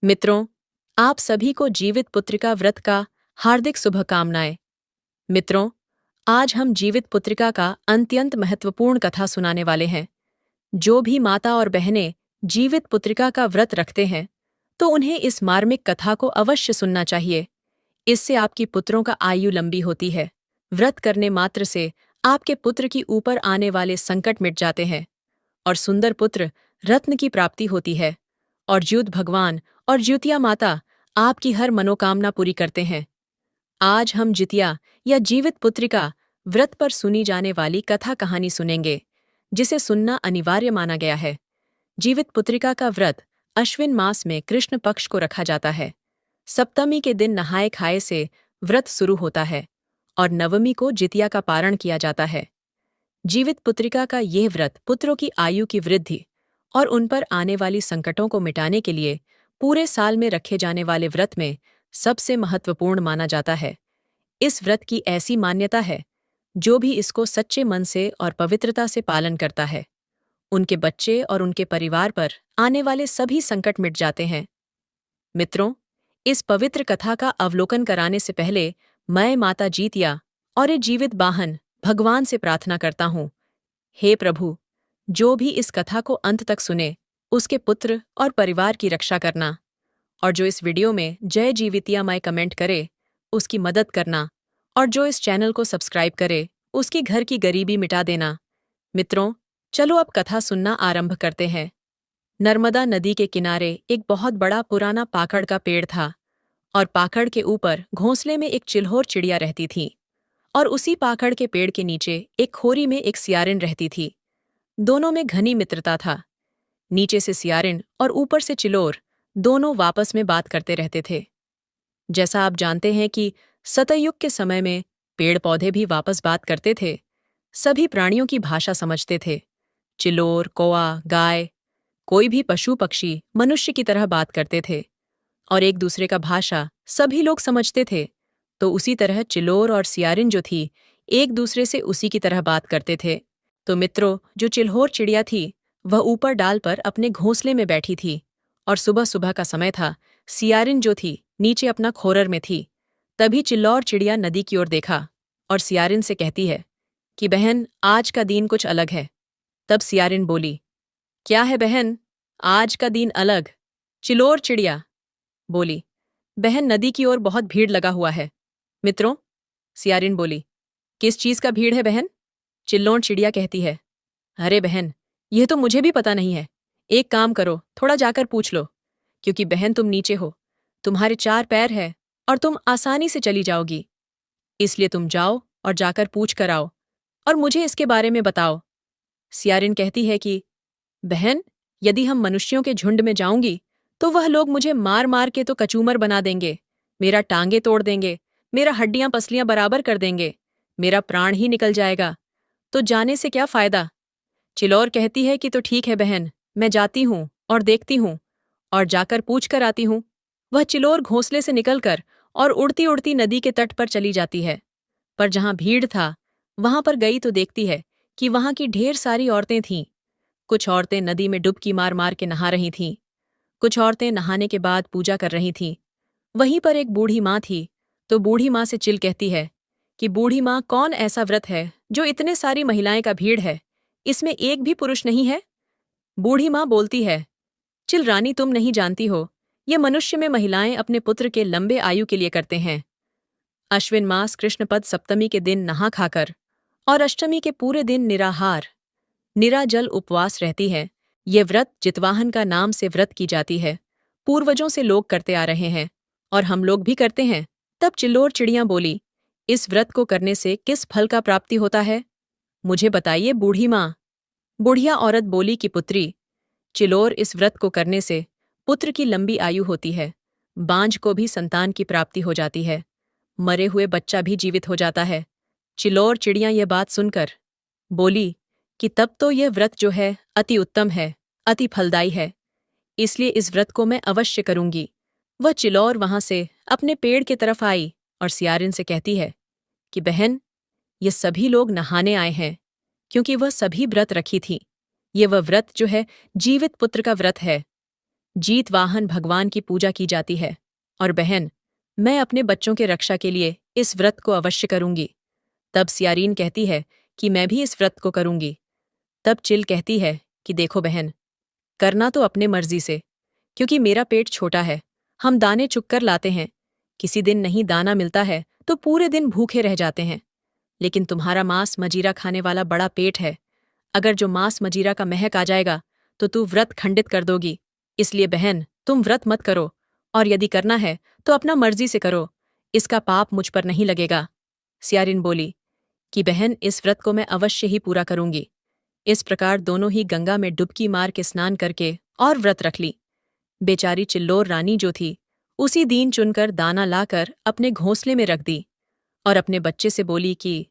मित्रों, आप सभी को जीवित पुत्रिका व्रत का हार्दिक शुभकामनाएं। मित्रों, आज हम जीवित पुत्रिका का अत्यंत महत्वपूर्ण कथा सुनाने वाले हैं। जो भी माता और बहनें जीवित पुत्रिका का व्रत रखते हैं, तो उन्हें इस मार्मिक कथा को अवश्य सुनना चाहिए। इससे आपकी पुत्रों का आयु लंबी होती है। व्रत करने मात्र से आपके पुत्र की ऊपर आने वाले संकट मिट जाते हैं और सुंदर पुत्र रत्न की प्राप्ति होती है। और ज्योत भगवान और ज्योतिया माता आपकी हर मनोकामना पूरी करते हैं। आज हम जितिया या जीवित पुत्रिका व्रत पर सुनी जाने वाली कथा कहानी सुनेंगे, जिसे सुनना अनिवार्य माना गया है। जीवित पुत्रिका का व्रत अश्विन मास में कृष्ण पक्ष को रखा जाता है। सप्तमी के दिन नहाए खाए से व्रत शुरू होता है और नवमी को जितिया का पारण किया जाता है। जीवित पुत्रिका का यह व्रत पुत्रों की आयु की वृद्धि और उन पर आने वाली संकटों को मिटाने के लिए पूरे साल में रखे जाने वाले व्रत में सबसे महत्वपूर्ण माना जाता है। इस व्रत की ऐसी मान्यता है, जो भी इसको सच्चे मन से और पवित्रता से पालन करता है, उनके बच्चे और उनके परिवार पर आने वाले सभी संकट मिट जाते हैं। मित्रों, इस पवित्र कथा का अवलोकन कराने से पहले मैं माता जीतिया और ये जीवित वाहन भगवान से प्रार्थना करता हूँ। हे प्रभु, जो भी इस कथा को अंत तक सुने, उसके पुत्र और परिवार की रक्षा करना, और जो इस वीडियो में जय जीवितिया माई कमेंट करे, उसकी मदद करना, और जो इस चैनल को सब्सक्राइब करे, उसकी घर की गरीबी मिटा देना। मित्रों, चलो अब कथा सुनना आरंभ करते हैं। नर्मदा नदी के किनारे एक बहुत बड़ा पुराना पाकड़ का पेड़ था, और पाकड़ के ऊपर घोंसले में एक चिल्होर चिड़िया रहती थी, और उसी पाकड़ के पेड़ के नीचे एक खोरी में एक सियारिन रहती थी। दोनों में घनी मित्रता था। नीचे से सियारिन और ऊपर से चिलोर दोनों आपस में बात करते रहते थे। जैसा आप जानते हैं कि सतयुग के समय में पेड़ पौधे भी वापस बात करते थे। सभी प्राणियों की भाषा समझते थे। चिलोर, कौआ, गाय, कोई भी पशु पक्षी मनुष्य की तरह बात करते थे और एक दूसरे का भाषा सभी लोग समझते थे। तो उसी तरह चिलोर और सियारिन जो थी, एक दूसरे से उसी की तरह बात करते थे। तो मित्रों, जो चिल्होर चिड़िया थी, वह ऊपर डाल पर अपने घोंसले में बैठी थी, और सुबह सुबह का समय था। सियारिन जो थी, नीचे अपना खोरर में थी। तभी चिल्लौर चिड़िया नदी की ओर देखा और सियारिन से कहती है कि बहन, आज का दिन कुछ अलग है। तब सियारिन बोली, क्या है बहन, आज का दिन अलग? चिल्लोर चिड़िया बोली, बहन, नदी की ओर बहुत भीड़ लगा हुआ है। मित्रों, सियारिन बोली, किस चीज का भीड़ है बहन? चिल्लोर चिड़िया कहती है, अरे बहन, यह तो मुझे भी पता नहीं है। एक काम करो, थोड़ा जाकर पूछ लो, क्योंकि बहन तुम नीचे हो, तुम्हारे 4 पैर है और तुम आसानी से चली जाओगी। इसलिए तुम जाओ और जाकर पूछ कर आओ और मुझे इसके बारे में बताओ। सियारिन कहती है कि बहन, यदि हम मनुष्यों के झुंड में जाऊंगी, तो वह लोग मुझे मार मार के तो कचूमर बना देंगे, मेरा टांगे तोड़ देंगे, मेरा हड्डियां पसलियां बराबर कर देंगे, मेरा प्राण ही निकल जाएगा। तो जाने से क्या फायदा? चिल्लोर कहती है कि तो ठीक है बहन, मैं जाती हूँ और देखती हूँ और जाकर पूछ कर आती हूँ। वह चिल्लोर घोंसले से निकलकर और उड़ती उड़ती नदी के तट पर चली जाती है। पर जहाँ भीड़ था, वहां पर गई तो देखती है कि वहां की ढेर सारी औरतें थीं। कुछ औरतें नदी में डुबकी मार मार के नहा रही थीं। कुछ औरतें नहाने के बाद पूजा कर रही थीं। वहीं पर एक बूढ़ी माँ थी। तो बूढ़ी माँ से चिल कहती है कि बूढ़ी माँ, कौन ऐसा व्रत है जो इतने सारी महिलाएं का भीड़ है, इसमें एक भी पुरुष नहीं है? बूढ़ी माँ बोलती है, चिल रानी, तुम नहीं जानती हो, ये मनुष्य में महिलाएं अपने पुत्र के लंबे आयु के लिए करते हैं। अश्विन मास कृष्णपद सप्तमी के दिन नहा खाकर और अष्टमी के पूरे दिन निराहार निराजल उपवास रहती है। ये व्रत जितवाहन का नाम से व्रत की जाती है। पूर्वजों से लोग करते आ रहे हैं और हम लोग भी करते हैं। तब चिल्लोर चिड़िया बोली, इस व्रत को करने से किस फल का प्राप्ति होता है? मुझे बताइए बूढ़ी माँ। बुढ़िया औरत बोली कि पुत्री, चिल्लोर, इस व्रत को करने से पुत्र की लंबी आयु होती है, बांझ को भी संतान की प्राप्ति हो जाती है, मरे हुए बच्चा भी जीवित हो जाता है। चिल्लोर चिड़िया यह बात सुनकर बोली कि तब तो यह व्रत जो है अति उत्तम है, अति फलदायी है, इसलिए इस व्रत को मैं अवश्य करूंगी। वह चिल्लोर वहां से अपने पेड़ की तरफ आई और सियारिन से कहती है कि बहन, ये सभी लोग नहाने आए हैं, क्योंकि वह सभी व्रत रखी थी। ये वह व्रत जो है जीवित पुत्र का व्रत है। जीत वाहन भगवान की पूजा की जाती है। और बहन, मैं अपने बच्चों के रक्षा के लिए इस व्रत को अवश्य करूंगी। तब सियारीन कहती है कि मैं भी इस व्रत को करूंगी। तब चिल कहती है कि देखो बहन, करना तो अपने मर्जी से, क्योंकि मेरा पेट छोटा है, हम दाने चुग कर लाते हैं। किसी दिन नहीं दाना मिलता है तो पूरे दिन भूखे रह जाते हैं। लेकिन तुम्हारा मांस मजीरा खाने वाला बड़ा पेट है, अगर जो मांस मजीरा का महक आ जाएगा तो तू व्रत खंडित कर दोगी। इसलिए बहन, तुम व्रत मत करो, और यदि करना है तो अपना मर्जी से करो, इसका पाप मुझ पर नहीं लगेगा। सियारिन बोली कि बहन, इस व्रत को मैं अवश्य ही पूरा करूंगी। इस प्रकार दोनों ही गंगा में डुबकी मार के स्नान करके और व्रत रख ली। बेचारी चिल्लोर रानी जो थी, उसी दिन चुनकर दाना लाकर अपने घोंसले में रख दी और अपने बच्चे से बोली कि